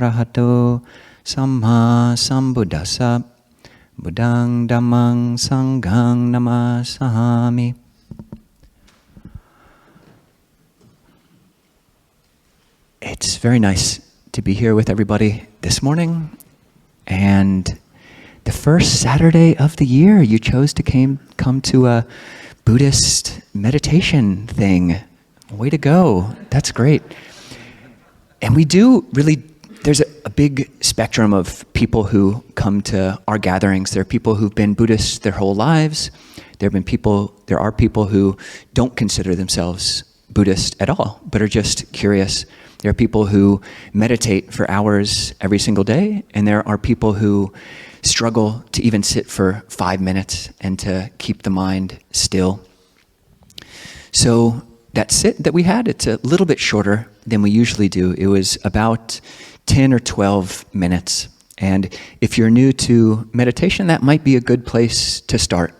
arahato samma sambuddhassa buddhang dhammang sanghang namasami. It's very nice to be here with everybody this morning, and the first Saturday of the year you chose to come to a Buddhist meditation thing. Way to go. That's great. And we do really, there's a big spectrum of people who come to our gatherings. There are people who've been Buddhists their whole lives. There are people who don't consider themselves Buddhist at all, but are just curious. There are people who meditate for hours every single day, and there are people who struggle to even sit for 5 minutes and to keep the mind still. So that sit that we had, it's a little bit shorter than we usually do. It was about 10 or 12 minutes. And if you're new to meditation, that might be a good place to start,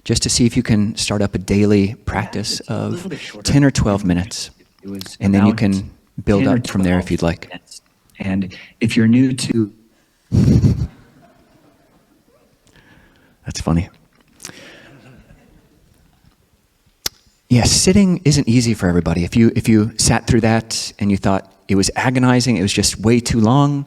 just to see if you can start up a daily practice of 10 or 12 minutes. And then you can build up from there if you'd like. And if you're new to... That's funny. Yeah, sitting isn't easy for everybody. If you sat through that and you thought it was agonizing, it was just way too long,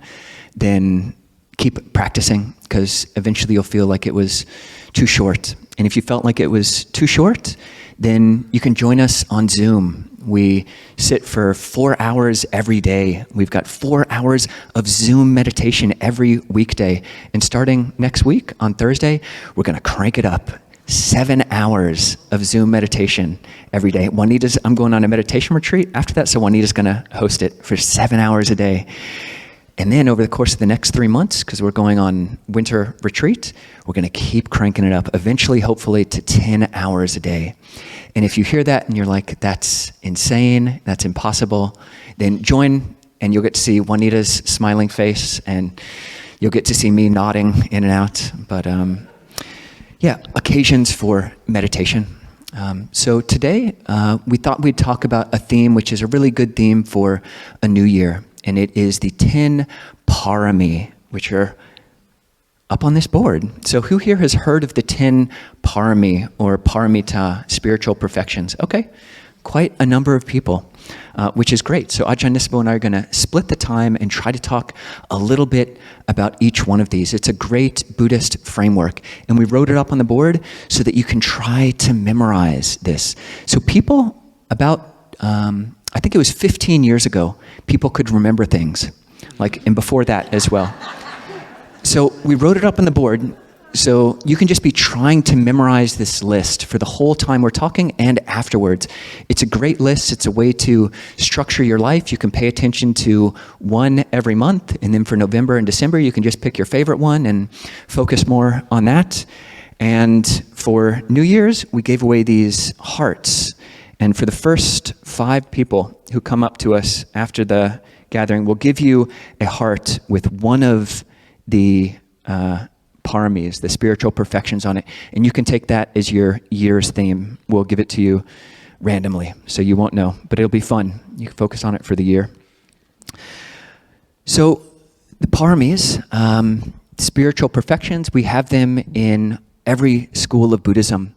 then keep practicing, because eventually you'll feel like it was too short. And if you felt like it was too short, then you can join us on Zoom. We sit for 4 hours every day. We've got 4 hours of Zoom meditation every weekday. And starting next week on Thursday, we're going to crank it up. 7 hours of Zoom meditation every day. I'm going on a meditation retreat after that, so Juanita's going to host it for 7 hours a day. And then over the course of the next 3 months, because we're going on winter retreat, we're going to keep cranking it up, eventually, hopefully, to 10 hours a day. And if you hear that and you're like, that's insane, that's impossible, then join and you'll get to see Juanita's smiling face and you'll get to see me nodding in and out. But yeah, occasions for meditation. So today, we thought we'd talk about a theme which is a really good theme for a new year. And it is the 10 Pāramis, which are up on this board. So who here has heard of the 10 Pāramis, or Paramita, spiritual perfections? Okay, quite a number of people, which is great. So Ajahn, Nisabho, and I are going to split the time and try to talk a little bit about each one of these. It's a great Buddhist framework, and we wrote it up on the board so that you can try to memorize this. So people about, I think it was 15 years ago, people could remember things, and before that as well. So we wrote it up on the board, so you can just be trying to memorize this list for the whole time we're talking and afterwards. It's a great list. It's a way to structure your life. You can pay attention to one every month, and then for November and December, you can just pick your favorite one and focus more on that. And for New Year's, we gave away these hearts. And for the first 5 people who come up to us after the gathering, we'll give you a heart with one of the Pāramis, the spiritual perfections on it. And you can take that as your year's theme. We'll give it to you randomly, so you won't know. But it'll be fun. You can focus on it for the year. So the Pāramis, spiritual perfections, we have them in every school of Buddhism.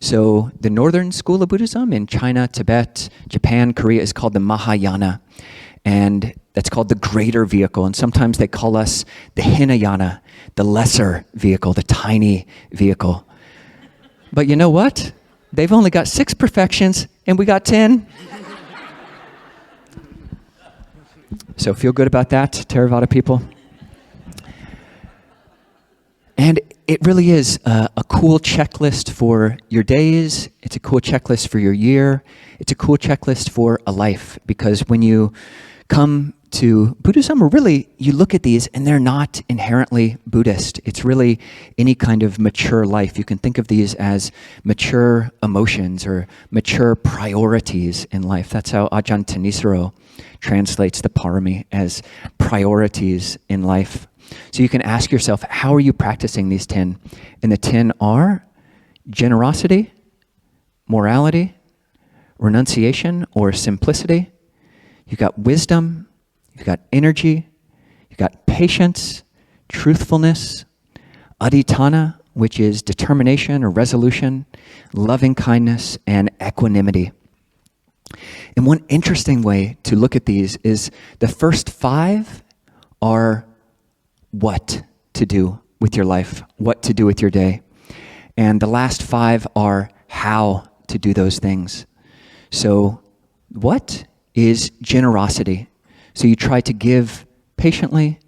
So the northern school of Buddhism in China, Tibet, Japan, Korea is called the Mahayana. And that's called the greater vehicle. And sometimes they call us the Hinayana, the lesser vehicle, the tiny vehicle. But you know what? They've only got 6 perfections and we got 10. So feel good about that, Theravada people. And it really is a cool checklist for your days. It's a cool checklist for your year. It's a cool checklist for a life, because when you come to Buddhism, or really you look at these and they're not inherently Buddhist. It's really any kind of mature life. You can think of these as mature emotions or mature priorities in life. That's how Ajahn Nisabho translates the Pāramis, as priorities in life. So you can ask yourself, how are you practicing these 10? And the 10 are generosity, morality, renunciation or simplicity. You've got wisdom, you've got energy, got patience, truthfulness, adhitthana, which is determination or resolution, loving kindness, and equanimity. And one interesting way to look at these is the first 5 are what to do with your life, what to do with your day. And the last 5 are how to do those things. So what is generosity? So you try to give patiently,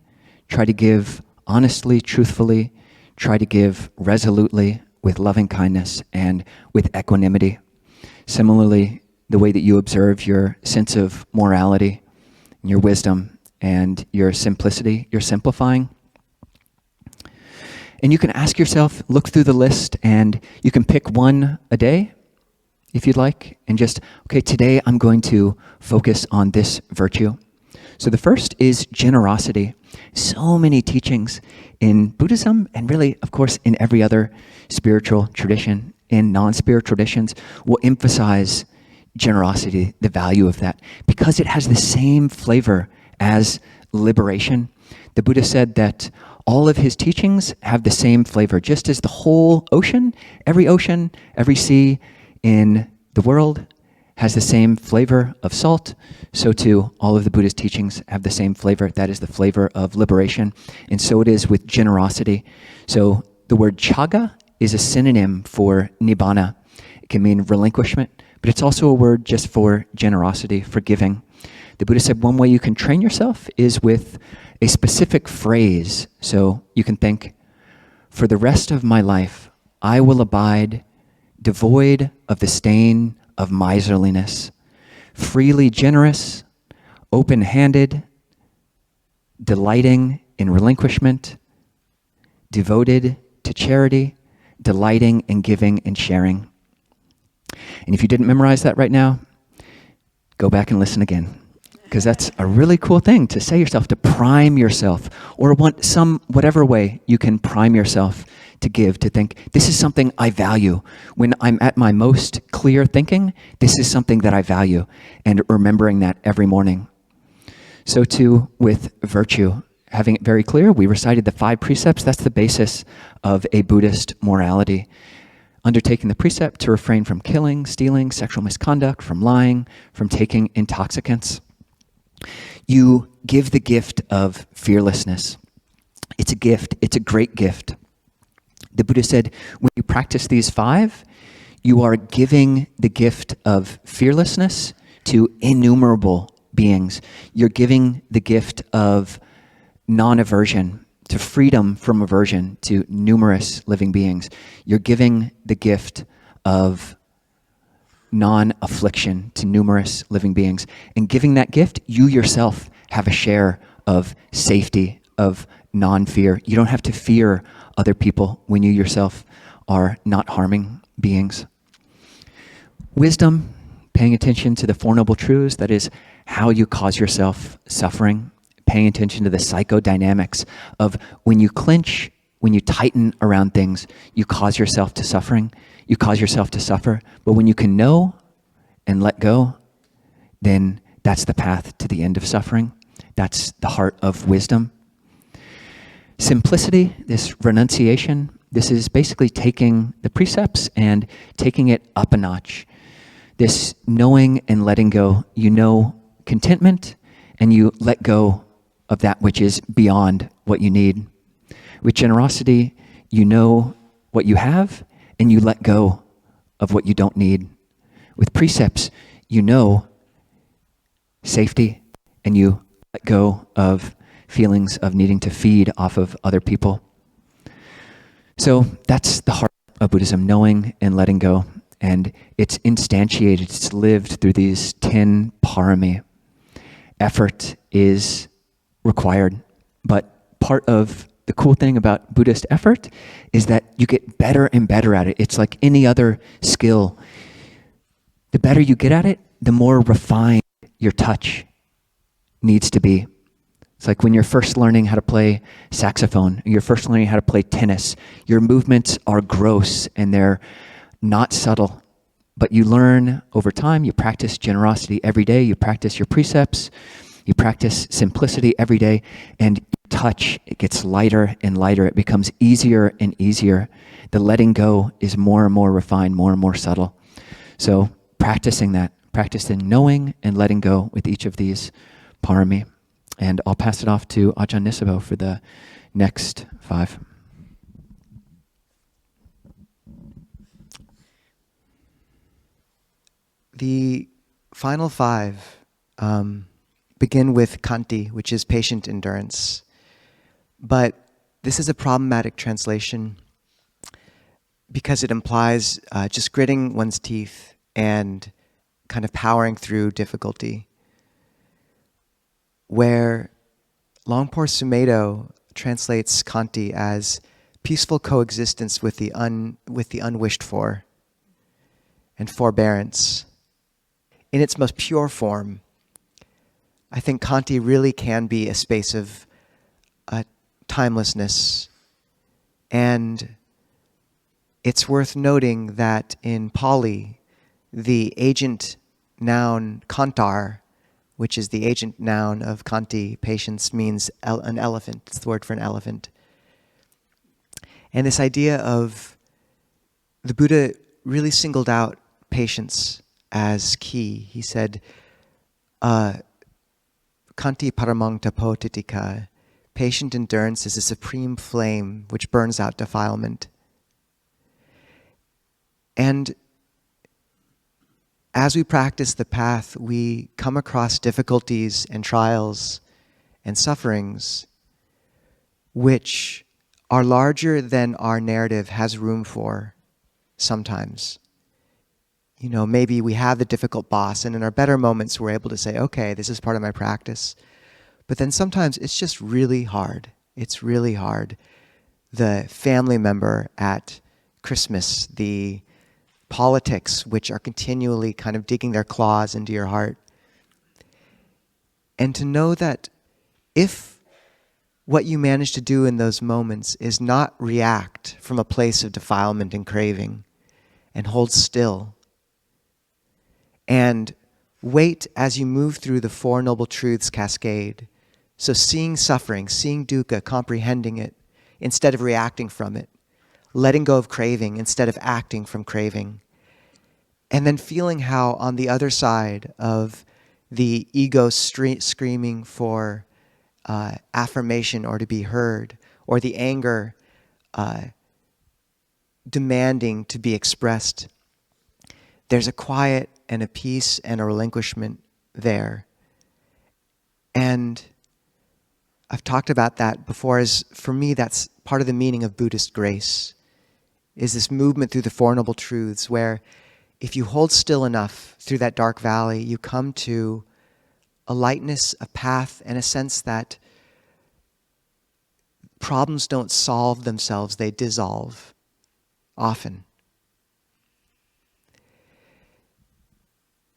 try to give honestly, truthfully, try to give resolutely with loving kindness and with equanimity. Similarly, the way that you observe your sense of morality, your wisdom, and your simplicity, you're simplifying. And you can ask yourself, look through the list, and you can pick one a day, if you'd like, and just, okay, today I'm going to focus on this virtue. So the first is generosity. So many teachings in Buddhism, and really, of course, in every other spiritual tradition, in non-spiritual traditions, will emphasize generosity, the value of that, because it has the same flavor as liberation. The Buddha said that all of his teachings have the same flavor, just as the whole ocean, every sea in the world has the same flavor of salt, so too all of the Buddha's teachings have the same flavor. That is the flavor of liberation. And so it is with generosity. So the word chaga is a synonym for nibbana. It can mean relinquishment, but it's also a word just for generosity, for giving. The Buddha said one way you can train yourself is with a specific phrase. So you can think, for the rest of my life, I will abide devoid of the stain of miserliness, freely generous, open-handed, delighting in relinquishment, devoted to charity, delighting in giving and sharing. And if you didn't memorize that right now, go back and listen again, because that's a really cool thing to say yourself, to prime yourself, or whatever way you can prime yourself to give, to think, this is something I value. When I'm at my most clear thinking, this is something that I value, and remembering that every morning. So too with virtue, having it very clear, we recited the 5 precepts. That's the basis of a Buddhist morality. Undertaking the precept to refrain from killing, stealing, sexual misconduct, from lying, from taking intoxicants. You give the gift of fearlessness. It's a gift. It's a great gift. The Buddha said, when you practice these 5, you are giving the gift of fearlessness to innumerable beings. You're giving the gift of non-aversion, to freedom from aversion, to numerous living beings. You're giving the gift of non-affliction to numerous living beings. And giving that gift, you yourself have a share of safety, of non-fear. You don't have to fear other people when you yourself are not harming beings. Wisdom, paying attention to the Four Noble Truths, that is how you cause yourself suffering. Paying attention to the psychodynamics of when you clench, when you tighten around things, you cause yourself to suffering. You cause yourself to suffer. But when you can know and let go, then that's the path to the end of suffering. That's the heart of wisdom. Simplicity, this renunciation, this is basically taking the precepts and taking it up a notch. This knowing and letting go. You know contentment and you let go of that which is beyond what you need. With generosity, you know what you have and you let go of what you don't need. With precepts, you know safety and you let go of feelings of needing to feed off of other people. So that's the heart of Buddhism, knowing and letting go. And it's instantiated, it's lived through these 10 Pāramis. Effort is required, but part of the cool thing about Buddhist effort is that you get better and better at it. It's like any other skill. The better you get at it, the more refined your touch needs to be. It's like when you're first learning how to play saxophone, you're first learning how to play tennis, your movements are gross and they're not subtle, but you learn over time, you practice generosity every day, you practice your precepts, You practice simplicity every day, and touch, it gets lighter and lighter. It becomes easier and easier. The letting go is more and more refined, more and more subtle. So practicing that, practicing knowing and letting go with each of these parami. And I'll pass it off to Ajahn Nisabho for the next 5. The final 5 begin with khanti, which is patient endurance. But this is a problematic translation because it implies just gritting one's teeth and kind of powering through difficulty. Where Longpo Sumedho translates khanti as peaceful coexistence with the unwished for, and forbearance. In its most pure form, I think khanti really can be a space of timelessness. And it's worth noting that in Pali, the agent noun kantar, which is the agent noun of khanti, patience, means an elephant. It's the word for an elephant. And this idea of the Buddha really singled out patience as key. He said, khanti paramang tapo titika. Patient endurance is a supreme flame which burns out defilement. And as we practice the path, we come across difficulties and trials and sufferings which are larger than our narrative has room for sometimes. You know, maybe we have the difficult boss, and in our better moments, we're able to say, okay, this is part of my practice. But then sometimes it's just really hard. It's really hard. The family member at Christmas, the politics, which are continually kind of digging their claws into your heart. And to know that if what you manage to do in those moments is not react from a place of defilement and craving, and hold still, and wait as you move through the Four Noble Truths cascade. So seeing suffering, seeing dukkha, comprehending it, instead of reacting from it. Letting go of craving instead of acting from craving. And then feeling how on the other side of the ego screaming for affirmation or to be heard, or the anger demanding to be expressed, there's a quiet and a peace and a relinquishment there. And I've talked about that before, as for me, that's part of the meaning of Buddhist grace, is this movement through the Four Noble Truths, where if you hold still enough through that dark valley, you come to a lightness, a path, and a sense that problems don't solve themselves, they dissolve, often.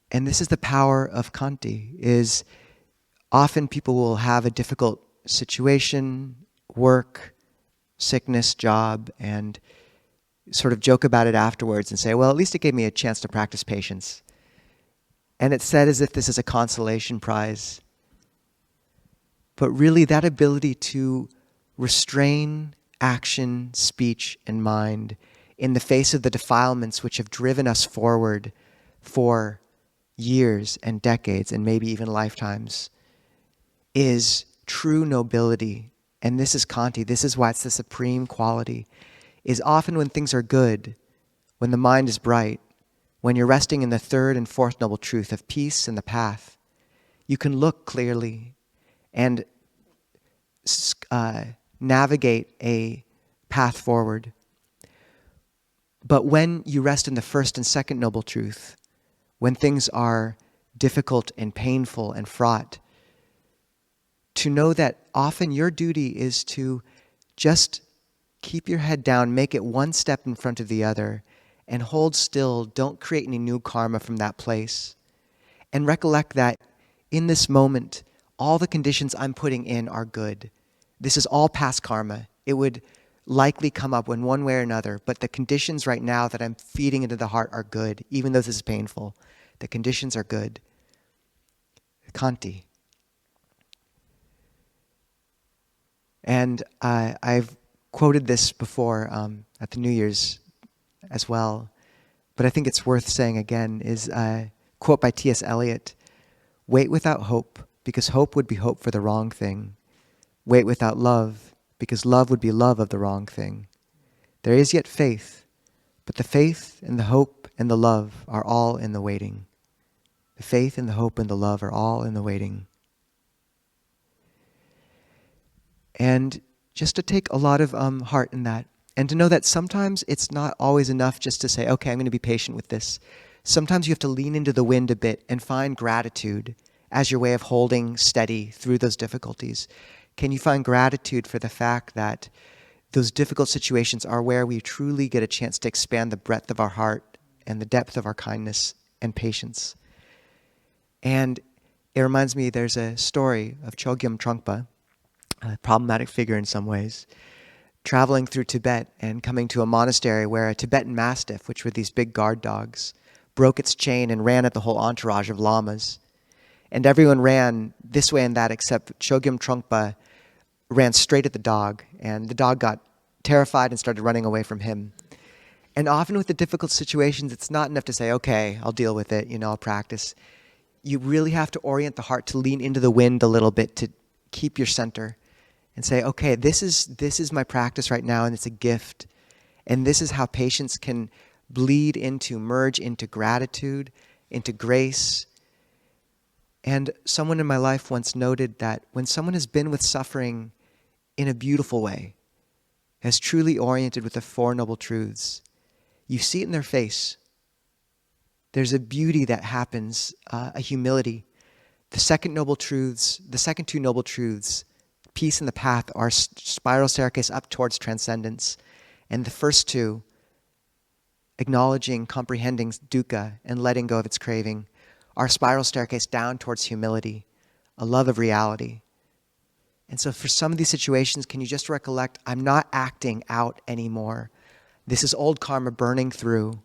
And this is the power of khanti, is often people will have a difficult situation, work, sickness, job, and sort of joke about it afterwards and say, well, at least it gave me a chance to practice patience. And it's said as if this is a consolation prize. But really that ability to restrain action, speech, and mind in the face of the defilements which have driven us forward for years and decades and maybe even lifetimes is true nobility. And this is khanti. This is why it's the supreme quality. Is often when things are good, when the mind is bright, when you're resting in the third and fourth noble truth of peace and the path, you can look clearly and navigate a path forward. But when you rest in the first and second noble truth, when things are difficult and painful and fraught, to know that often your duty is to just keep your head down, make it one step in front of the other, and hold still. Don't create any new karma from that place. And recollect that in this moment, all the conditions I'm putting in are good. This is all past karma. It would likely come up in one way or another, but the conditions right now that I'm feeding into the heart are good, even though this is painful. The conditions are good. Khanti. And I've quoted this before at the New Year's as well, but I think it's worth saying again, is a quote by T.S. Eliot: "Wait without hope, because hope would be hope for the wrong thing. Wait without love, because love would be love of the wrong thing. There is yet faith, but the faith and the hope and the love are all in the waiting." The faith and the hope and the love are all in the waiting. And just to take a lot of heart in that, and to know that sometimes it's not always enough just to say, okay, I'm going to be patient with this. Sometimes you have to lean into the wind a bit and find gratitude as your way of holding steady through those difficulties. Can you find gratitude for the fact that those difficult situations are where we truly get a chance to expand the breadth of our heart and the depth of our kindness and patience? And it reminds me, there's a story of Chogyam Trungpa, a problematic figure in some ways, traveling through Tibet and coming to a monastery where a Tibetan mastiff, which were these big guard dogs, broke its chain and ran at the whole entourage of lamas. And everyone ran this way and that, except Chogyam Trungpa ran straight at the dog, and the dog got terrified and started running away from him. And often with the difficult situations, it's not enough to say, okay, I'll deal with it, I'll practice. You really have to orient the heart to lean into the wind a little bit, to keep your center and say, okay, this is my practice right now, and it's a gift. And this is how patience can merge into gratitude, into grace. And someone in my life once noted that when someone has been with suffering in a beautiful way, has truly oriented with the Four Noble Truths, you see it in their face. There's a beauty that happens, a humility. The second two Noble Truths, peace and the path, are spiral staircase up towards transcendence. And the first two, acknowledging, comprehending dukkha and letting go of its craving, are spiral staircase down towards humility, a love of reality. And so for some of these situations, can you just recollect, I'm not acting out anymore. This is old karma burning through.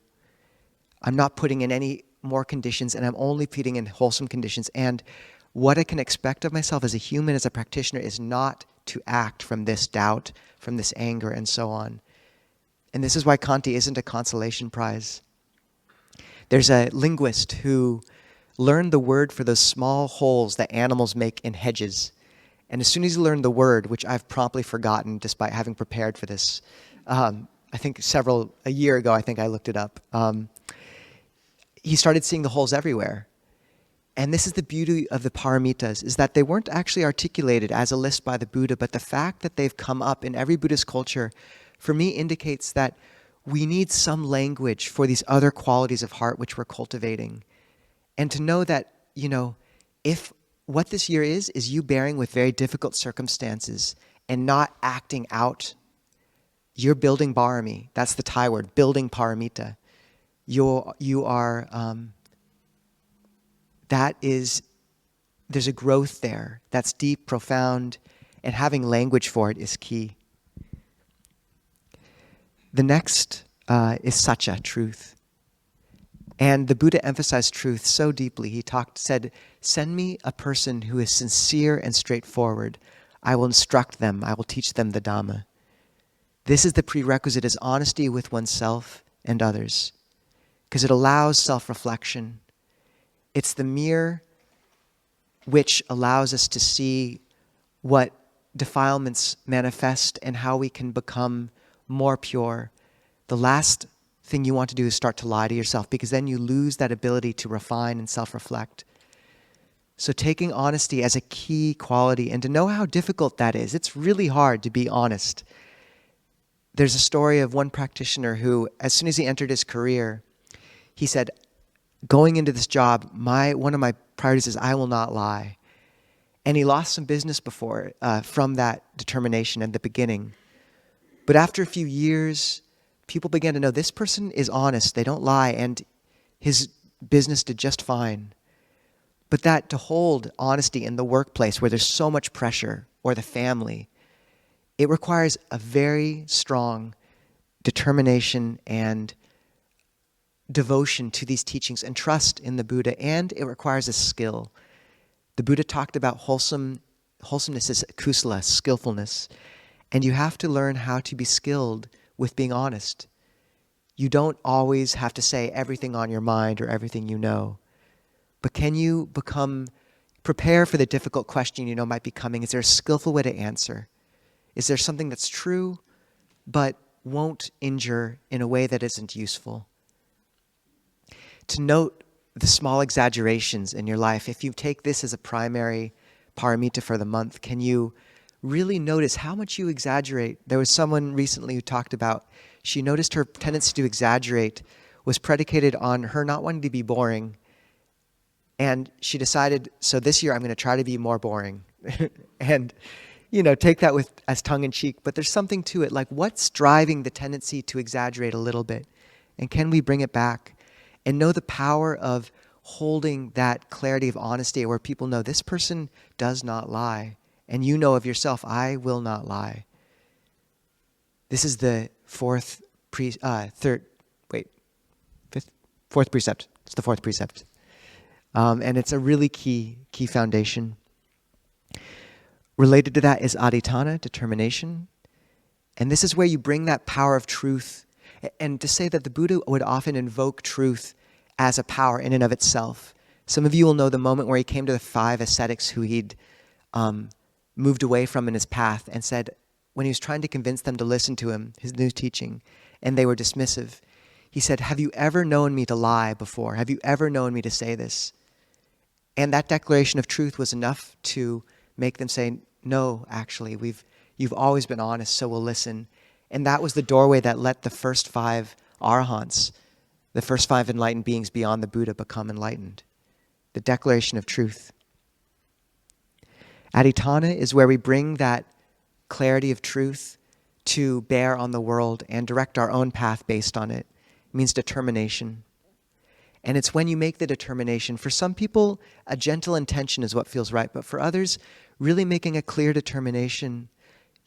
I'm not putting in any more conditions, and I'm only putting in wholesome conditions. And what I can expect of myself as a human, as a practitioner, is not to act from this doubt, from this anger, and so on. And this is why Kanti isn't a consolation prize. There's a linguist who learned the word for those small holes that animals make in hedges. And as soon as he learned the word, which I've promptly forgotten despite having prepared for this, I think a year ago, I think I looked it up, he started seeing the holes everywhere. And this is the beauty of the Paramitas, is that they weren't actually articulated as a list by the Buddha, but the fact that they've come up in every Buddhist culture, for me, indicates that we need some language for these other qualities of heart which we're cultivating. And to know that, if what this year is you bearing with very difficult circumstances and not acting out, you're building Pārami. That's the Thai word, building Paramita. You are... there's a growth there that's deep, profound, and having language for it is key. The next is Satya, truth. And the Buddha emphasized truth so deeply. He said, send me a person who is sincere and straightforward. I will instruct them. I will teach them the Dhamma. This is the prerequisite, is honesty with oneself and others, because it allows self-reflection. It's the mirror which allows us to see what defilements manifest and how we can become more pure. The last thing you want to do is start to lie to yourself, because then you lose that ability to refine and self-reflect. So taking honesty as a key quality, and to know how difficult that is. It's really hard to be honest. There's a story of one practitioner who, as soon as he entered his career, he said, going into this job, one of my priorities is I will not lie. And he lost some business from that determination at the beginning. But after a few years, people began to know this person is honest, they don't lie, and his business did just fine. But that to hold honesty in the workplace where there's so much pressure, or the family, it requires a very strong determination and devotion to these teachings and trust in the Buddha, and it requires a skill. The Buddha talked about wholesomeness as kusala, skillfulness. And you have to learn how to be skilled with being honest. You don't always have to say everything on your mind or everything you know. But can you prepare for the difficult question you know might be coming? Is there a skillful way to answer? Is there something that's true but won't injure in a way that isn't useful? To note the small exaggerations in your life. If you take this as a primary paramita for the month, can you really notice how much you exaggerate? There was someone recently who talked about, she noticed her tendency to exaggerate was predicated on her not wanting to be boring. And she decided, so this year I'm going to try to be more boring. And, take that as tongue-in-cheek. But there's something to it, like what's driving the tendency to exaggerate a little bit? And can we bring it back? And know the power of holding that clarity of honesty where people know this person does not lie. And you know of yourself, I will not lie. This is the fourth precept. It's the fourth precept. And it's a really key foundation. Related to that is adhitthana, determination. And this is where you bring that power of truth. And to say that the Buddha would often invoke truth as a power in and of itself. Some of you will know the moment where he came to the 5 ascetics who he'd moved away from in his path and said, when he was trying to convince them to listen to him, his new teaching, and they were dismissive, he said, have you ever known me to lie before? Have you ever known me to say this? And that declaration of truth was enough to make them say, no, actually, you've always been honest, so we'll listen. And that was the doorway that let the first 5 arahants, the first 5 enlightened beings beyond the Buddha, become enlightened. The declaration of truth. Adhitthana is where we bring that clarity of truth to bear on the world and direct our own path based on it. It means determination. And it's when you make the determination, for some people, a gentle intention is what feels right, but for others, really making a clear determination.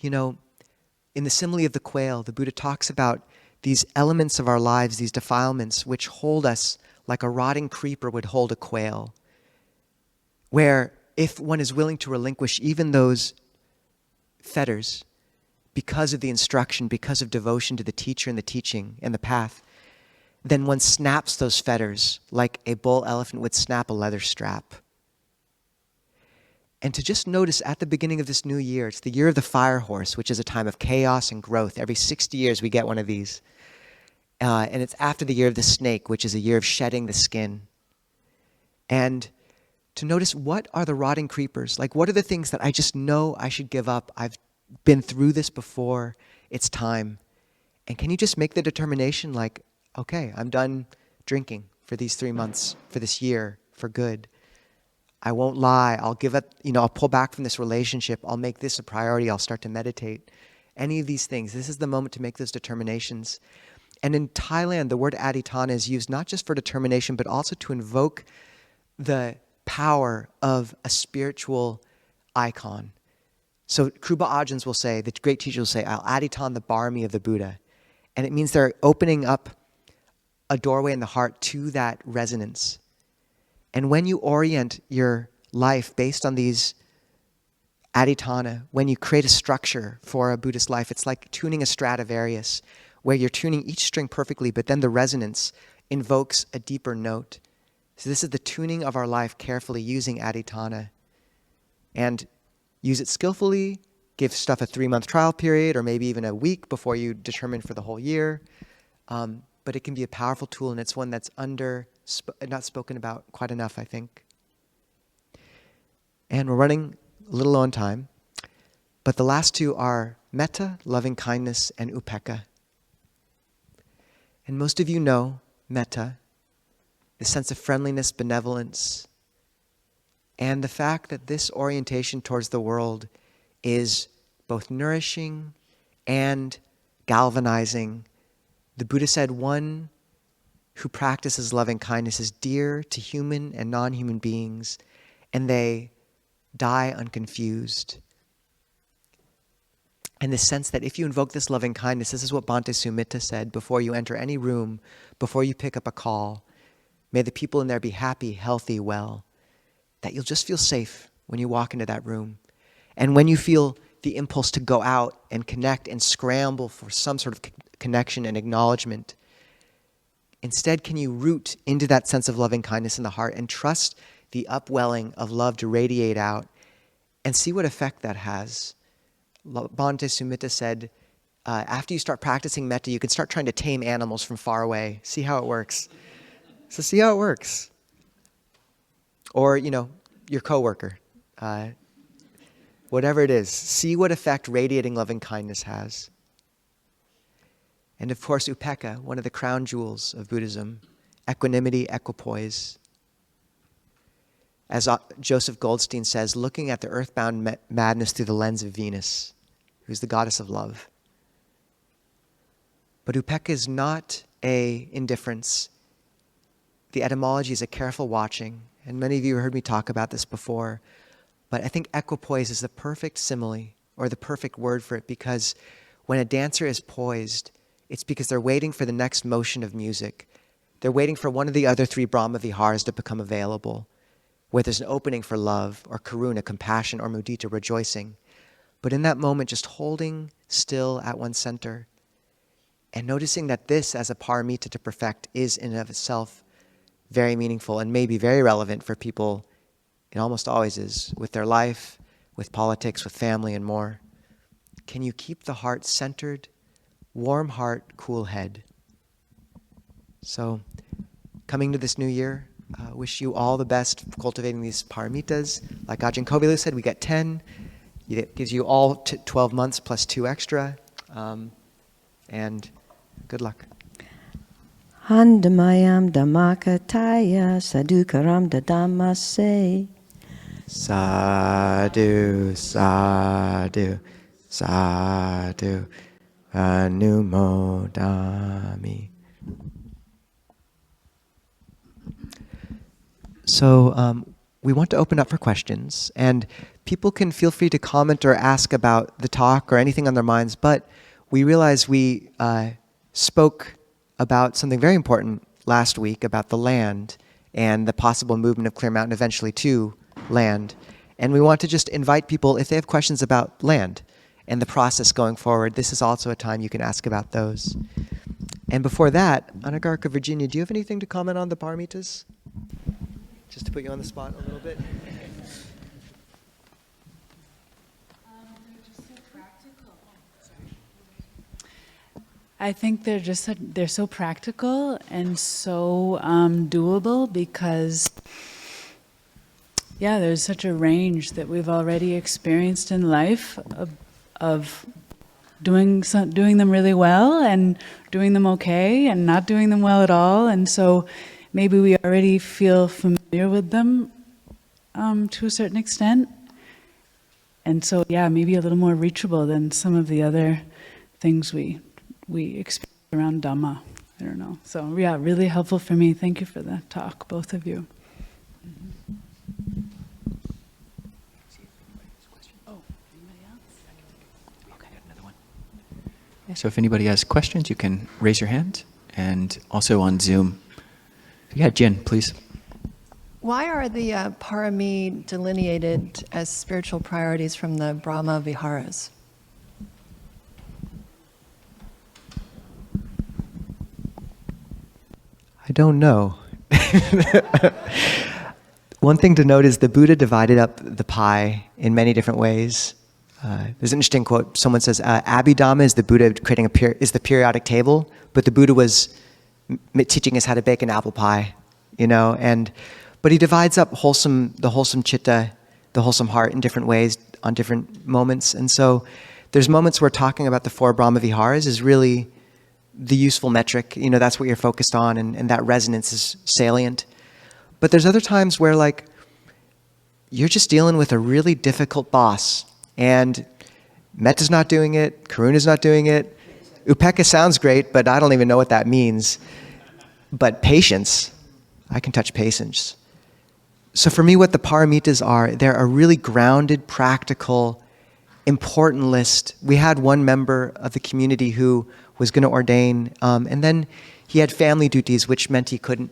In the simile of the quail, the Buddha talks about these elements of our lives, these defilements, which hold us like a rotting creeper would hold a quail, where if one is willing to relinquish even those fetters because of the instruction, because of devotion to the teacher and the teaching and the path, then one snaps those fetters like a bull elephant would snap a leather strap. And to just notice at the beginning of this new year, it's the year of the fire horse, which is a time of chaos and growth. Every 60 years we get one of these. And it's after the year of the snake, which is a year of shedding the skin. And to notice, what are the rotting creepers? Like, what are the things that I just know I should give up? I've been through this before. It's time. And can you just make the determination like, okay, I'm done drinking for these 3 months, for this year, for good. I won't lie. I'll give up, I'll pull back from this relationship. I'll make this a priority. I'll start to meditate. Any of these things, this is the moment to make those determinations. And in Thailand, the word adhitthana is used not just for determination, but also to invoke the power of a spiritual icon. So Kruba Ajahns will say, the great teacher will say, I'll adhitthana the Pāramis of the Buddha. And it means they're opening up a doorway in the heart to that resonance. And when you orient your life based on these adhitthana, when you create a structure for a Buddhist life, it's like tuning a Stradivarius, where you're tuning each string perfectly, but then the resonance invokes a deeper note. So this is the tuning of our life carefully using adhitthana. And use it skillfully, give stuff a 3-month trial period, or maybe even a week before you determine for the whole year. But it can be a powerful tool, and it's one that's not spoken about quite enough, I think. And we're running a little low on time. But the last 2 are metta, loving kindness, and upekkha. And most of you know metta, the sense of friendliness, benevolence, and the fact that this orientation towards the world is both nourishing and galvanizing. The Buddha said one who practices loving kindness is dear to human and non-human beings, and they die unconfused. And the sense that if you invoke this loving kindness, this is what Bhante Sumita said, before you enter any room, before you pick up a call, may the people in there be happy, healthy, well, that you'll just feel safe when you walk into that room. And when you feel the impulse to go out and connect and scramble for some sort of connection and acknowledgement. Instead, can you root into that sense of loving kindness in the heart and trust the upwelling of love to radiate out and see what effect that has? Bhante Sumita said, after you start practicing metta, you can start trying to tame animals from far away. See how it works. So see how it works. Or, your coworker. Whatever it is, see what effect radiating loving kindness has. And of course, upekkha, one of the crown jewels of Buddhism, equanimity, equipoise. As Joseph Goldstein says, looking at the earthbound madness through the lens of Venus, who's the goddess of love. But upekkha is not a indifference. The etymology is a careful watching, and many of you have heard me talk about this before, but I think equipoise is the perfect simile, or the perfect word for it, because when a dancer is poised, it's because they're waiting for the next motion of music. They're waiting for one of the other three Brahma Viharas to become available, where there's an opening for love, or karuna, compassion, or mudita, rejoicing. But in that moment, just holding still at one center, and noticing that this, as a paramita to perfect, is in and of itself very meaningful and maybe very relevant for people. It almost always is, with their life, with politics, with family, and more. Can you keep the heart centered? Warm heart, cool head. So, coming to this new year, wish you all the best for cultivating these paramitas. Like Ajahn Kovilo said, we get 10. It gives you all 12 months plus 2 extra. And good luck. Handamayam Dhammakataya Sadukaram Dadamase. Sadhu, sadhu, sadhu, anumodami. So we want to open up for questions, and people can feel free to comment or ask about the talk or anything on their minds, but we realize we spoke about something very important last week about the land and the possible movement of Clear Mountain eventually to land. And we want to just invite people, if they have questions about land and the process going forward, this is also a time you can ask about those. And before that, Anagarika, Virginia, do you have anything to comment on the paramitas? Just to put you on the spot a little bit. I think they're so practical and so doable because, there's such a range that we've already experienced in life of doing them really well and doing them okay and not doing them well at all, and so maybe we already feel familiar with them to a certain extent, and so maybe a little more reachable than some of the other things we experience around Dhamma. I don't know. So really helpful for me. Thank you for the talk, both of you. Oh, anybody else? Okay, another one. So if anybody has questions, you can raise your hand, and also on Zoom. Yeah, Jin, please. Why are the parami delineated as spiritual priorities from the Brahma Viharas? I don't know. One thing to note is the Buddha divided up the pie in many different ways. There's an interesting quote. Someone says, Abhidhamma is the Buddha creating is the periodic table, but the Buddha was teaching us how to bake an apple pie, but he divides up the wholesome chitta, the wholesome heart in different ways on different moments. And so there's moments where talking about the 4 Brahma Viharas is really the useful metric, that's what you're focused on, and that resonance is salient. But there's other times where you're just dealing with a really difficult boss, and metta's not doing it, karuna's not doing it, upekkha sounds great, but I don't even know what that means. But patience, I can touch patience. So for me, what the paramitas are, they're a really grounded, practical, important list. We had one member of the community who was going to ordain, and then he had family duties, which meant he couldn't.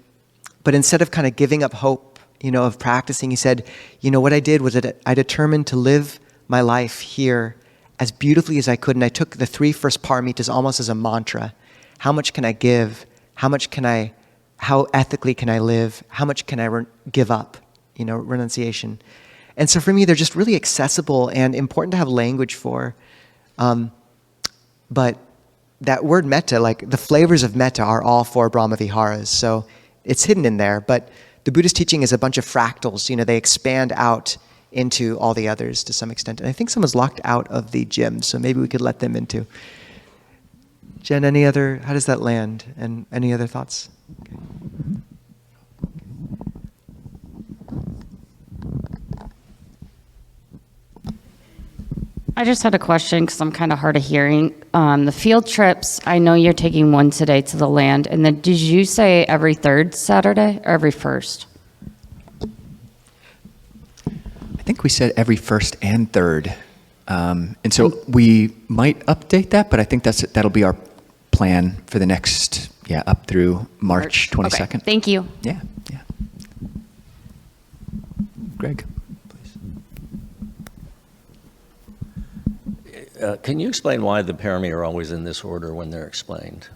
But instead of kind of giving up hope, of practicing, he said, what I did was that I determined to live my life here as beautifully as I could. And I took the 3 first paramitas almost as a mantra. How much can I give? How ethically can I live? How much can I give up? Renunciation. And so for me, they're just really accessible and important to have language for. But that word metta, like the flavors of metta are all 4 Brahmaviharas. So it's hidden in there. But the Buddhist teaching is a bunch of fractals. They expand out into all the others to some extent. And I think someone's locked out of the gym, so maybe we could let them into. Jen, how does that land? And any other thoughts? Okay. I just had a question because I'm kind of hard of hearing. The field trips, I know you're taking one today to the land, and then did you say every 3rd Saturday or every 1st? I think we said every 1st and 3rd. And so we might update that, but I think that'll be our plan for the next, up through March 22nd. Okay. Thank you. Yeah. Greg, please. Can you explain why the parami are always in this order when they're explained?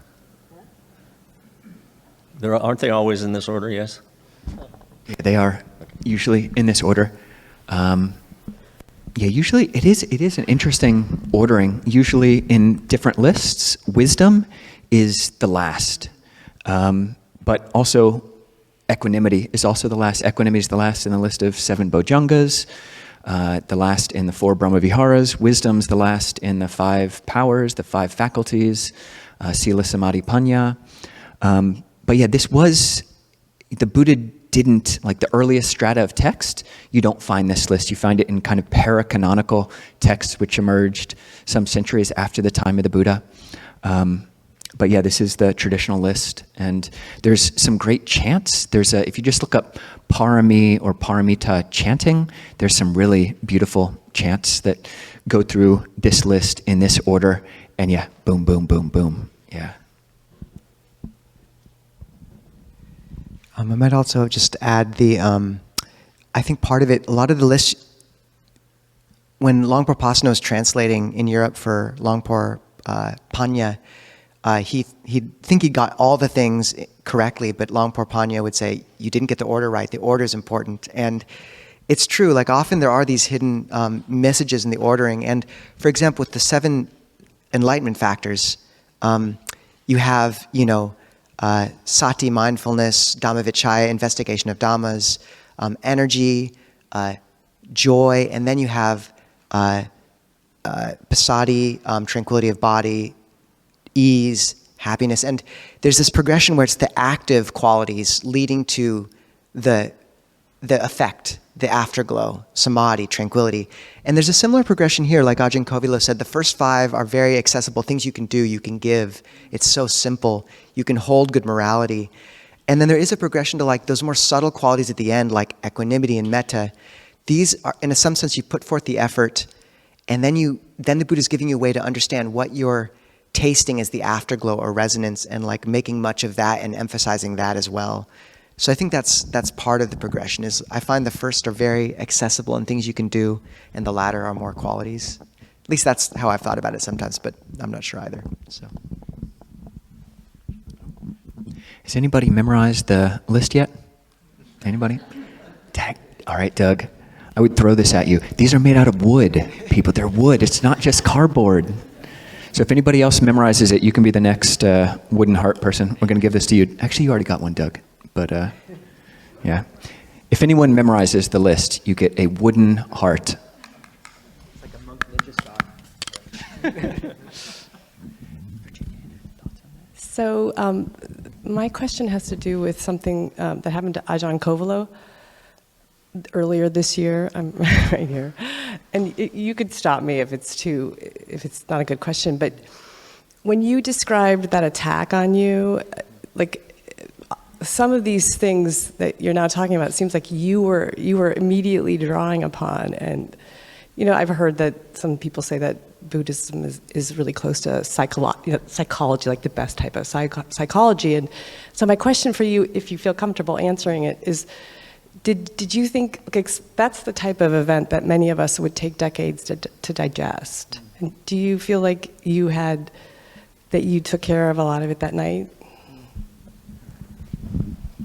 Aren't they always in this order, yes? Yeah, they are usually in this order. Usually it is an interesting ordering. Usually in different lists, wisdom is the last. But also equanimity is also the last. Equanimity is the last in the list of 7 bojjhangas, the last in the 4 Brahmaviharas. Wisdom's the last in the 5 powers, the 5 faculties, sila, samadhi, panya. But this was, the Buddha didn't, like the earliest strata of text, you don't find this list. You find it in kind of paracanonical texts which emerged some centuries after the time of the Buddha. But this is the traditional list. And there's some great chants. If you just look up parami or paramita chanting, there's some really beautiful chants that go through this list in this order. And boom, boom, boom, boom. Yeah. I might also just add I think part of it, a lot of the lists, when Longpo Pasno was translating in Europe for Longpo Panya, he'd think he got all the things correctly, but Longpo Panya would say, you didn't get the order right. The order is important. And it's true, like often there are these hidden messages in the ordering. And for example, with the 7 enlightenment factors, you have, sati, mindfulness, Dhammavichaya, investigation of Dhammas, energy, joy, and then you have passaddhi, tranquility of body, ease, happiness. And there's this progression where it's the active qualities leading to the effect, the afterglow, samadhi, tranquility. And there's a similar progression here, like Ajahn Kovilo said, the first 5 are very accessible, things you can do, you can give. It's so simple. You can hold good morality. And then there is a progression to like those more subtle qualities at the end, like equanimity and metta. These are, in some sense, you put forth the effort, and then the Buddha's giving you a way to understand what you're tasting as the afterglow or resonance, and like making much of that and emphasizing that as well. So I think that's part of the progression. Is I find the first are very accessible and things you can do, and the latter are more qualities. At least that's how I've thought about it sometimes, but I'm not sure either. So, has anybody memorized the list yet? Anybody? All right, Doug. I would throw this at you. These are made out of wood, people. They're wood. It's not just cardboard. So if anybody else memorizes it, you can be the next wooden heart person. We're going to give this to you. Actually, you already got one, Doug. But if anyone memorizes the list, you get a wooden heart. it's like a monk ninja style. So my question has to do with something that happened to Ajahn Kovilo earlier this year. I'm right here, and you could stop me if it's not a good question. But when you described that attack on you, like some of these things that you're now talking about, it seems like you were immediately drawing upon. And I've heard that some people say that Buddhism is really close to psychology, like the best type of psychology. And so my question for you, if you feel comfortable answering it, is did you think, that's the type of event that many of us would take decades to digest? And do you feel like that you took care of a lot of it that night?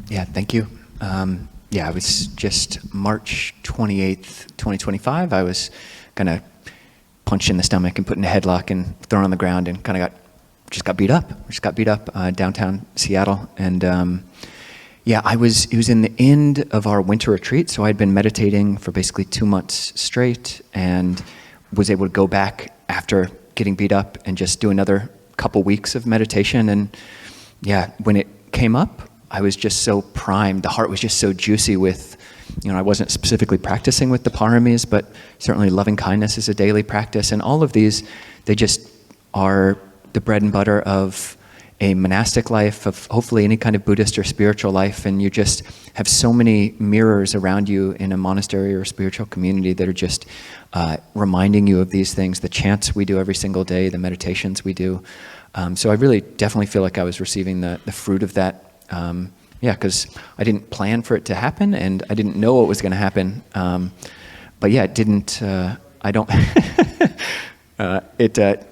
Yeah, thank you. Yeah, it was just March 28th, 2025. I was kind of punched in the stomach and put in a headlock and thrown on the ground and kind of got beat up. Just got beat up downtown Seattle. And yeah, it was in the end of our winter retreat. So I'd been meditating for basically 2 months straight and was able to go back after getting beat up and just do another couple weeks of meditation. And yeah, when it came up, I was just so primed. The heart was just so juicy with, I wasn't specifically practicing with the Pāramis, but certainly loving kindness is a daily practice. And all of these, they just are the bread and butter of a monastic life, of hopefully any kind of Buddhist or spiritual life. And you just have so many mirrors around you in a monastery or spiritual community that are just reminding you of these things, the chants we do every single day, the meditations we do. So I really definitely feel like I was receiving the fruit of that. Yeah, because I didn't plan for it to happen, and I didn't know what was going to happen. But yeah, it didn't. I don't. It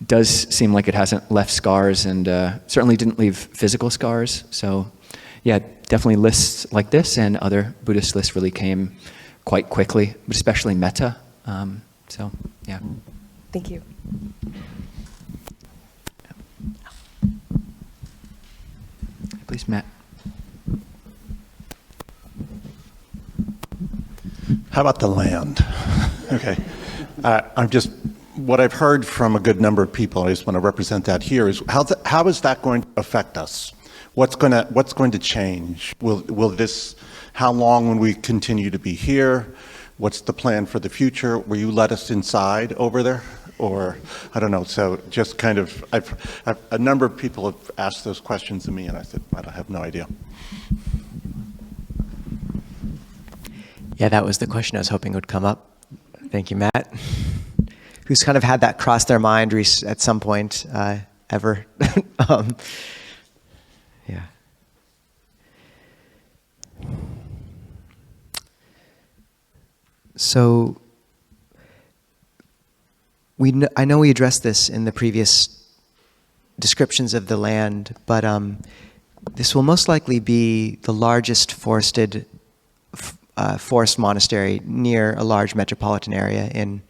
does seem like it hasn't left scars, and certainly didn't leave physical scars. So, yeah, definitely lists like this and other Buddhist lists really came quite quickly, but especially metta. So, yeah. Thank you. Please, Matt. How about the land? Okay. What I've heard from a good number of people, I just want to represent that here, is how is that going to affect us? What's going to change? How long will we continue to be here? What's the plan for the future? Will you let us inside over there? Or, I don't know, so just kind of, a number of people have asked those questions to me, and I said, I have no idea. Yeah, that was the question I was hoping would come up. Thank you, Matt. Who's kind of had that cross their mind at some point, ever? Yeah. So, I know we addressed this in the previous descriptions of the land, but this will most likely be the largest forested forest monastery near a large metropolitan area in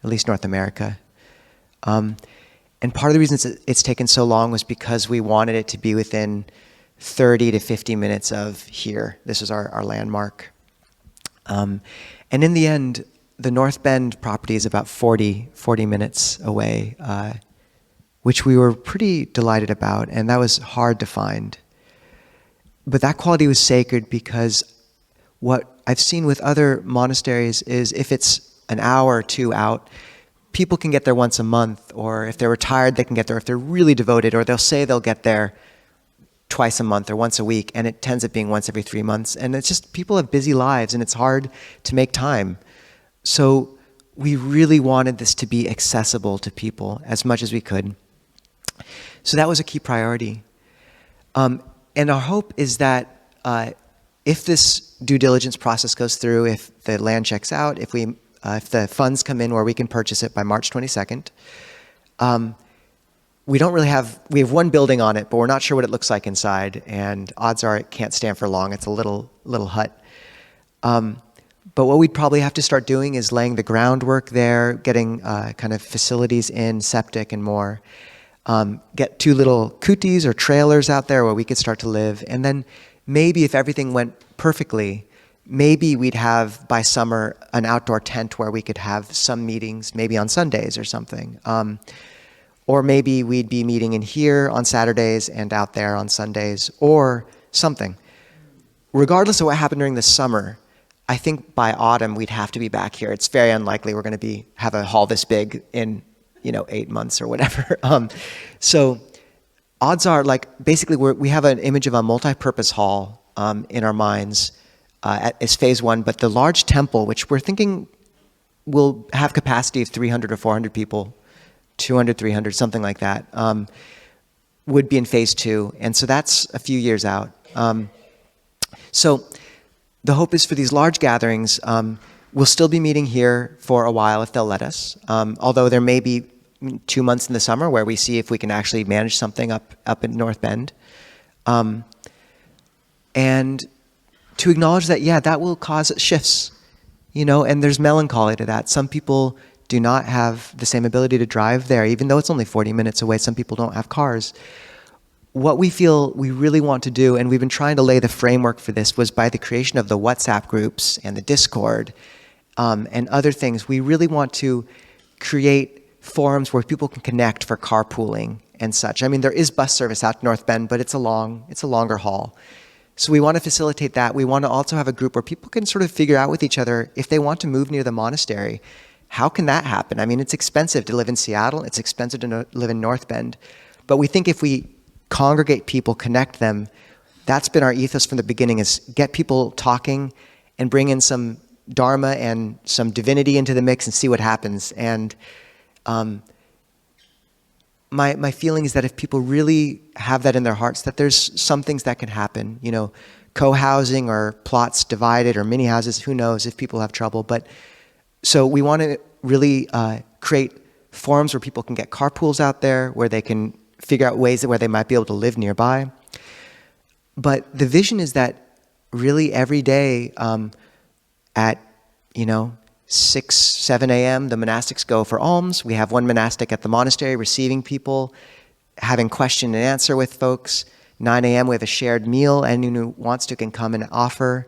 at least North America. And part of the reason it's taken so long was because we wanted it to be within 30 to 50 minutes of here. This is our landmark. And in the end, the North Bend property is about 40 minutes away, which we were pretty delighted about, and that was hard to find. But that quality was sacred because what I've seen with other monasteries is if it's an hour or two out, people can get there once a month, or if they're retired, they can get there if they're really devoted, or they'll say they'll get there twice a month or once a week, and it ends up being once every 3 months. And it's just, people have busy lives, and it's hard to make time. So we really wanted this to be accessible to people as much as we could. So that was a key priority. And our hope is that if this due diligence process goes through, if the land checks out, if the funds come in where we can purchase it by March 22nd, we have one building on it, but we're not sure what it looks like inside, and odds are it can't stand for long. It's a little hut. But what we'd probably have to start doing is laying the groundwork there, getting kind of facilities in, septic and more. Get 2 little kutis or trailers out there where we could start to live. And then maybe if everything went perfectly, maybe we'd have by summer an outdoor tent where we could have some meetings, maybe on Sundays or something. Or maybe we'd be meeting in here on Saturdays and out there on Sundays or something. Regardless of what happened during the summer, I think by autumn we'd have to be back here. It's very unlikely we're going to have a hall this big in 8 months or whatever. So odds are, basically we have an image of a multi-purpose hall in our minds as phase 1, but the large temple, which we're thinking will have capacity of 300 or 400 people, 200, 300, something like that, would be in phase 2. And so that's a few years out. So the hope is for these large gatherings, We'll still be meeting here for a while if they'll let us, although there may be 2 months in the summer where we see if we can actually manage something up in North Bend. And to acknowledge that, yeah, that will cause shifts, and there's melancholy to that. Some people do not have the same ability to drive there, even though it's only 40 minutes away. Some people don't have cars. What we feel we really want to do, and we've been trying to lay the framework for this, was by the creation of the WhatsApp groups and the Discord and other things. We really want to create forums where people can connect for carpooling and such. I mean, there is bus service out to North Bend, but it's a longer haul. So we want to facilitate that. We want to also have a group where people can sort of figure out with each other if they want to move near the monastery. How can that happen? I mean, it's expensive to live in Seattle. It's expensive to live in North Bend. But we think if we congregate people, connect them, that's been our ethos from the beginning, is get people talking and bring in some dharma and some divinity into the mix and see what happens. And my feeling is that if people really have that in their hearts, that there's some things that can happen, co-housing or plots divided or mini houses, who knows if people have trouble. But so we want to really create forums where people can get carpools out there, where they can figure out ways where they might be able to live nearby. But the vision is that really every day at 6, 7 a.m., the monastics go for alms. We have one monastic at the monastery receiving people, having question and answer with folks. 9 a.m., we have a shared meal. Anyone who wants to can come and offer.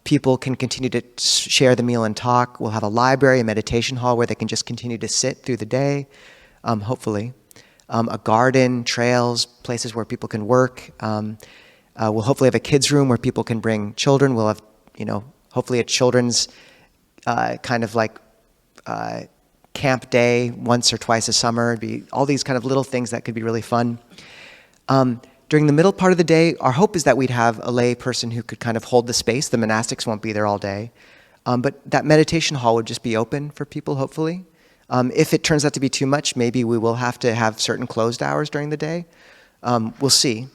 People can continue to share the meal and talk. We'll have a library, a meditation hall where they can just continue to sit through the day, hopefully. A garden, trails, places where people can work. We'll hopefully have a kids' room where people can bring children. We'll have, hopefully a children's kind of like camp day once or twice a summer. It'd be all these kind of little things that could be really fun. During the middle part of the day, our hope is that we'd have a lay person who could kind of hold the space. The monastics won't be there all day. But that meditation hall would just be open for people, hopefully. If it turns out to be too much, maybe we will have to have certain closed hours during the day. We'll see.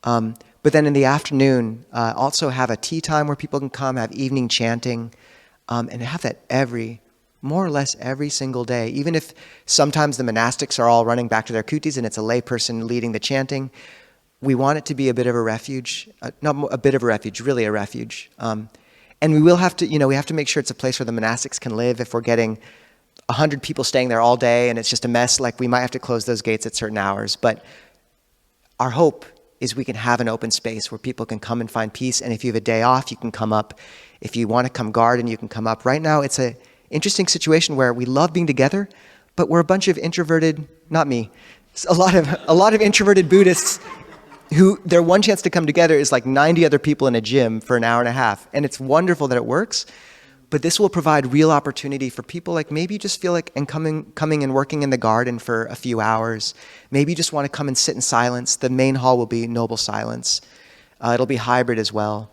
But then in the afternoon, also have a tea time where people can come, have evening chanting, and have that more or less every single day. Even if sometimes the monastics are all running back to their kutis and it's a lay person leading the chanting, we want it to be a bit of a refuge, not a bit of a refuge, really a refuge. And we will have to, we have to make sure it's a place where the monastics can live. If we're getting 100 people staying there all day and it's just a mess, like we might have to close those gates at certain hours. But our hope is we can have an open space where people can come and find peace. And if you have a day off, you can come up. If you want to come garden, you can come up. Right now, it's an interesting situation where we love being together, but we're a bunch of introverted, not me, a lot of introverted Buddhists who their one chance to come together is like 90 other people in a gym for an hour and a half. And it's wonderful that it works, but this will provide real opportunity for people like maybe you just feel like and coming and working in the garden for a few hours. Maybe you just want to come and sit in silence. The main hall will be noble silence. It'll be hybrid as well.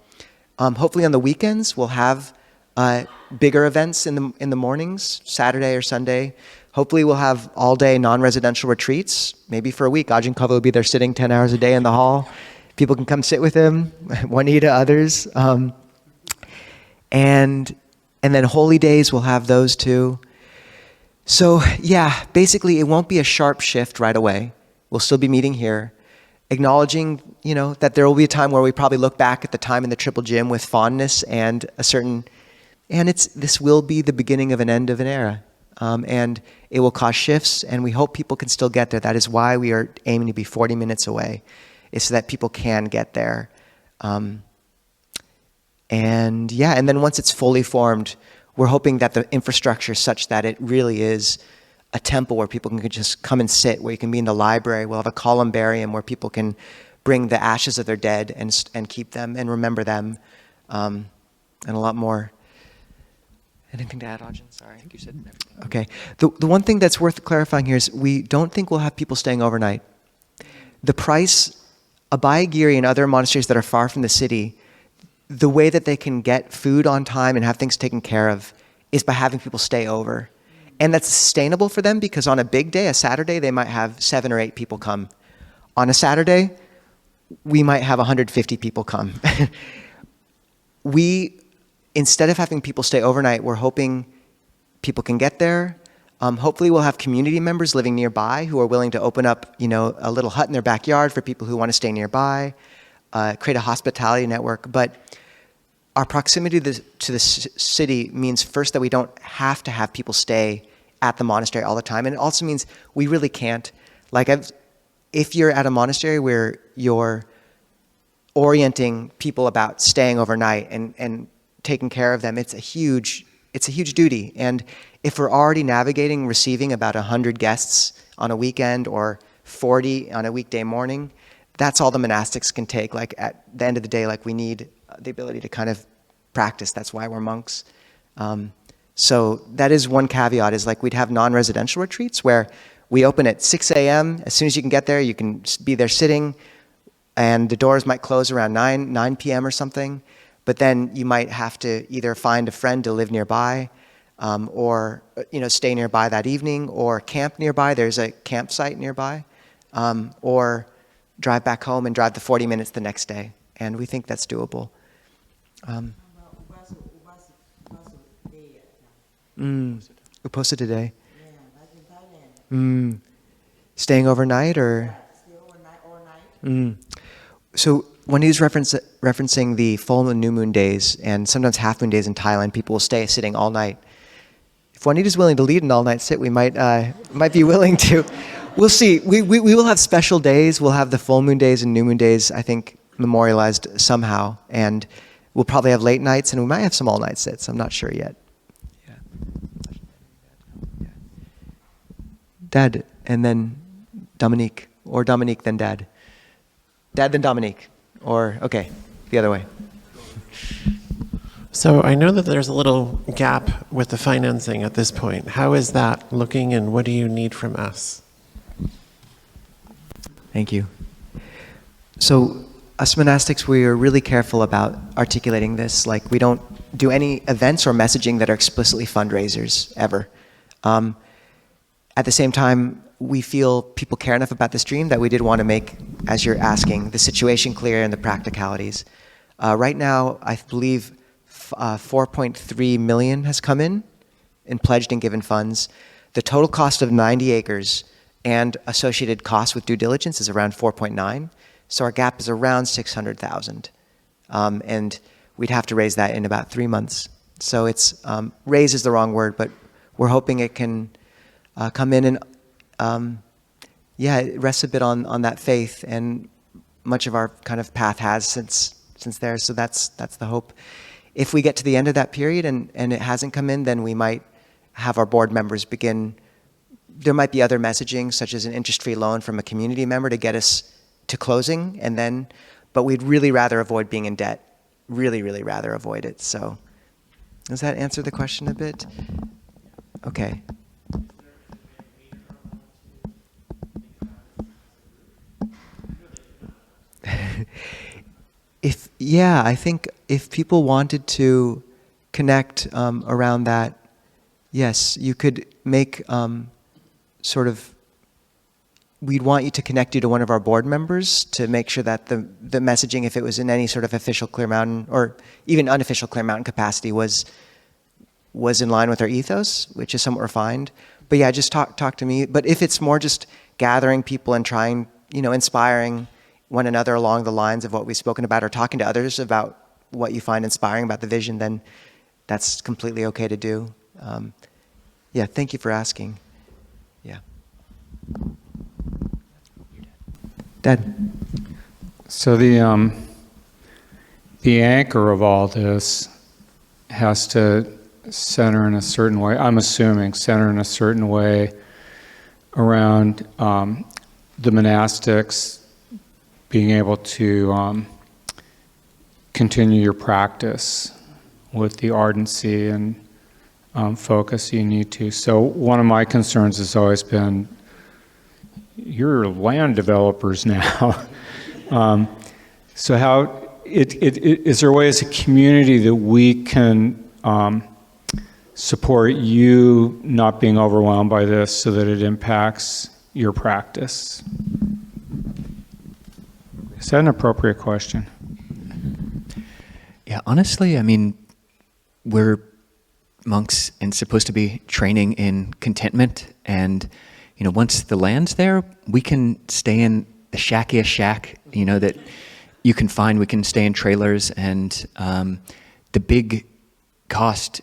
Hopefully on the weekends, we'll have bigger events in the mornings, Saturday or Sunday. Hopefully we'll have all-day non-residential retreats, maybe for a week. Ajahn Kovilo will be there sitting 10 hours a day in the hall. People can come sit with him, Juanita, others. And then holy days, we'll have those too. So yeah, basically it won't be a sharp shift right away. We'll still be meeting here, acknowledging, that there will be a time where we probably look back at the time in the Triple Gym with fondness and this will be the beginning of an end of an era. And it will cause shifts, and we hope people can still get there. That is why we are aiming to be 40 minutes away, is so that people can get there. And then once it's fully formed, we're hoping that the infrastructure is such that it really is a temple where people can just come and sit, where you can be in the library. We'll have a columbarium where people can bring the ashes of their dead and keep them and remember them, and a lot more. Anything to add, Ajahn? Sorry, I think you said everything. Okay. The one thing that's worth clarifying here is we don't think we'll have people staying overnight. The price, Abhayagiri and other monasteries that are far from the city, the way that they can get food on time and have things taken care of is by having people stay over. And that's sustainable for them because on a big day, a Saturday, they might have 7 or 8 people come. On a Saturday, we might have 150 people come. instead of having people stay overnight, we're hoping people can get there. Hopefully we'll have community members living nearby who are willing to open up, a little hut in their backyard for people who want to stay nearby, create a hospitality network. But our proximity to the city means first that we don't have to have people stay at the monastery all the time. And it also means we really can't. Like, if you're at a monastery where you're orienting people about staying overnight and taking care of them, it's a huge duty. And if we're already navigating receiving about 100 guests on a weekend or 40 on a weekday morning, that's all the monastics can take. Like, at the end of the day, like, we need the ability to kind of practice. That's why we're monks. So that is one caveat, is like, we'd have non-residential retreats where we open at 6 a.m. As soon as you can get there, you can be there sitting, and the doors might close around 9 p.m. or something. But then you might have to either find a friend to live nearby, or stay nearby that evening, or camp nearby. There's a campsite nearby, or drive back home and drive the 40 minutes the next day. And we think that's doable. Uposa today. Staying overnight, or? So when he was referencing the full moon, new moon days, and sometimes half moon days in Thailand, people will stay sitting all night. If Juanita's willing to lead an all-night sit, we might be willing to. We'll see. We will have special days. We'll have the full moon days and new moon days, I think, memorialized somehow. And we'll probably have late nights, and we might have some all-night sits. I'm not sure yet. Yeah. Dad, and then Dominique. Or Dominique, then Dad. Dad, then Dominique. Or, okay, the other way. So I know that there's a little gap with the financing at this point. How is that looking, and what do you need from us? Thank you. So us monastics, we are really careful about articulating this. Like, we don't do any events or messaging that are explicitly fundraisers, ever. At the same time, we feel people care enough about this dream that we did want to make, as you're asking, the situation clear and the practicalities. Right now, I believe 4.3 million has come in pledged and given funds. The total cost of 90 acres and associated costs with due diligence is around 4.9. So our gap is around 600,000. And we'd have to raise that in about 3 months. So it's, raise is the wrong word, but we're hoping it can come in and, it rests a bit on that faith, and much of our kind of path has since there. So that's the hope. If we get to the end of that period and it hasn't come in, then we might have our board members begin. There might be other messaging, such as an interest-free loan from a community member to get us to closing, but we'd really rather avoid being in debt. Really, really rather avoid it. So does that answer the question a bit? Okay. I think if people wanted to connect around that, yes, you could make we'd want you to connect you to one of our board members to make sure that the messaging, if it was in any sort of official Clear Mountain or even unofficial Clear Mountain capacity, was in line with our ethos, which is somewhat refined. But yeah, just talk to me. But if it's more just gathering people and trying, inspiring one another along the lines of what we've spoken about, or talking to others about what you find inspiring about the vision, then that's completely okay to do. Thank you for asking. Yeah. Dad. So the anchor of all this has to center in a certain way, I'm assuming, center in a certain way around the monastics being able to continue your practice with the ardency and focus you need to. So one of my concerns has always been, you're land developers now. So how, is there a way as a community that we can support you not being overwhelmed by this so that it impacts your practice? Is that an appropriate question? Yeah, honestly, I mean, we're monks and supposed to be training in contentment. And, once the land's there, we can stay in the shackiest shack, that you can find. We can stay in trailers. And the big cost,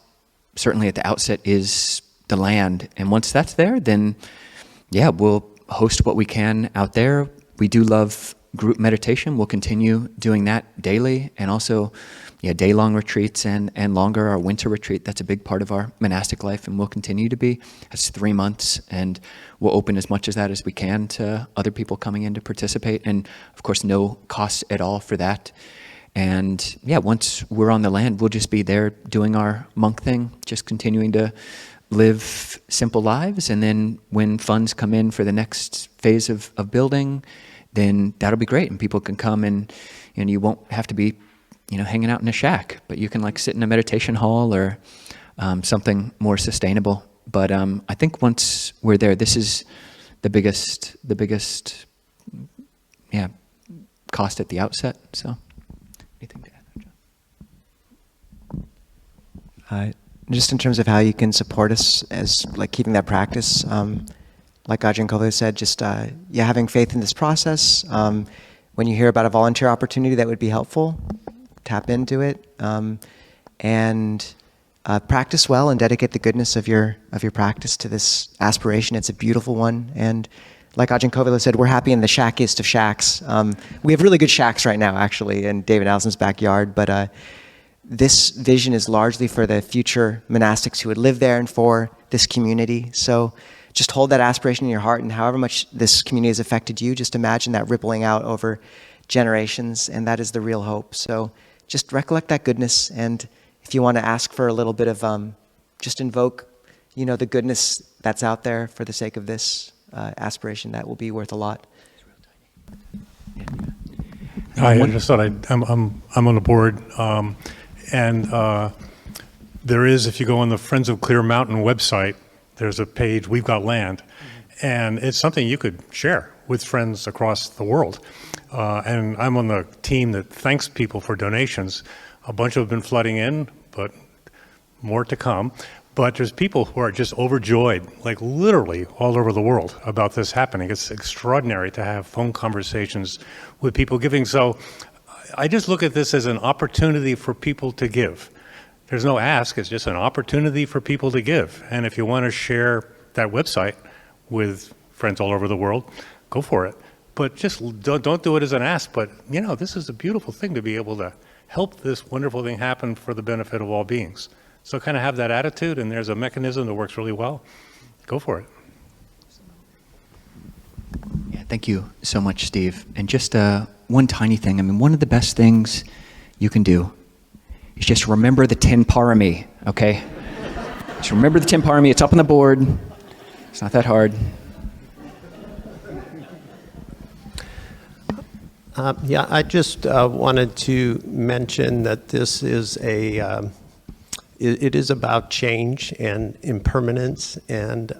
certainly at the outset, is the land. And once that's there, then, yeah, we'll host what we can out there. We do love group meditation. We'll continue doing that daily, and also day-long retreats and longer. Our winter retreat, that's a big part of our monastic life, and will continue to be. That's 3 months, and we'll open as much as that as we can to other people coming in to participate, and of course no costs at all for that. And once we're on the land, we'll just be there doing our monk thing, just continuing to live simple lives. And then when funds come in for the next phase of building, then that'll be great, and people can come, and you won't have to be hanging out in a shack, but you can sit in a meditation hall or something more sustainable. But I think once we're there, this is the biggest cost at the outset. So anything to add, John? Just in terms of how you can support us as keeping that practice, like Ajahn Kovilo said, just having faith in this process. When you hear about a volunteer opportunity that would be helpful, tap into it, and practice well and dedicate the goodness of your practice to this aspiration. It's a beautiful one, and like Ajahn Kovilo said, we're happy in the shackiest of shacks. We have really good shacks right now, actually, in David Allison's backyard, but this vision is largely for the future monastics who would live there and for this community. So just hold that aspiration in your heart, and however much this community has affected you, just imagine that rippling out over generations, and that is the real hope. So just recollect that goodness, and if you want to ask for a little bit of, just invoke, the goodness that's out there for the sake of this aspiration, that will be worth a lot. I just thought I'm on the board, and there is, if you go on the Friends of Clear Mountain website, there's a page, We've Got Land, and it's something you could share with friends across the world. And I'm on the team that thanks people for donations. A bunch have been flooding in, but more to come. But there's people who are just overjoyed, literally all over the world, about this happening. It's extraordinary to have phone conversations with people giving. So I just look at this as an opportunity for people to give. There's no ask, it's just an opportunity for people to give. And if you want to share that website with friends all over the world, go for it. But just don't do it as an ask, but this is a beautiful thing to be able to help this wonderful thing happen for the benefit of all beings. So kind of have that attitude, and there's a mechanism that works really well. Go for it. Yeah, thank you so much, Steve. And just one tiny thing, one of the best things you can do is just remember the 10 Pāramis, okay? Just remember the 10 Pāramis. It's up on the board. It's not that hard. I just wanted to mention that this is it is about change and impermanence, and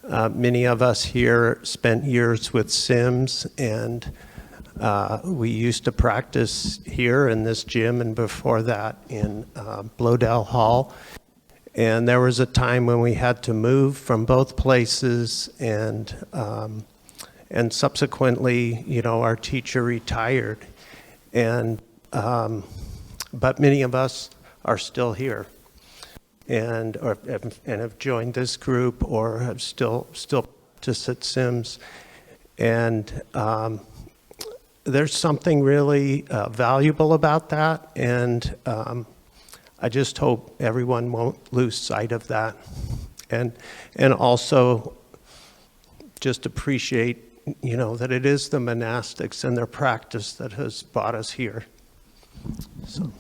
many of us here spent years with Sims, and we used to practice here in this gym, and before that in Blodell Hall. And there was a time when we had to move from both places, and subsequently, our teacher retired, and but many of us are still here, and have joined this group, or have still practice at Sims, and there's something really valuable about that, and I just hope everyone won't lose sight of that, and also just appreciate, that it is the monastics and their practice that has brought us here. So.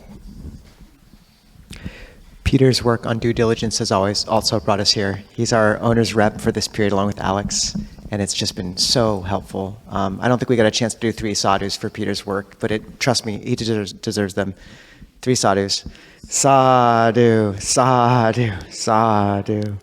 Peter's work on due diligence has always also brought us here. He's our owner's rep for this period along with Alex, and it's just been so helpful. I don't think we got a chance to do 3 sadhus for Peter's work, but trust me, he deserves them. 3 sadhus. Sadhu, sadhu, sadhu.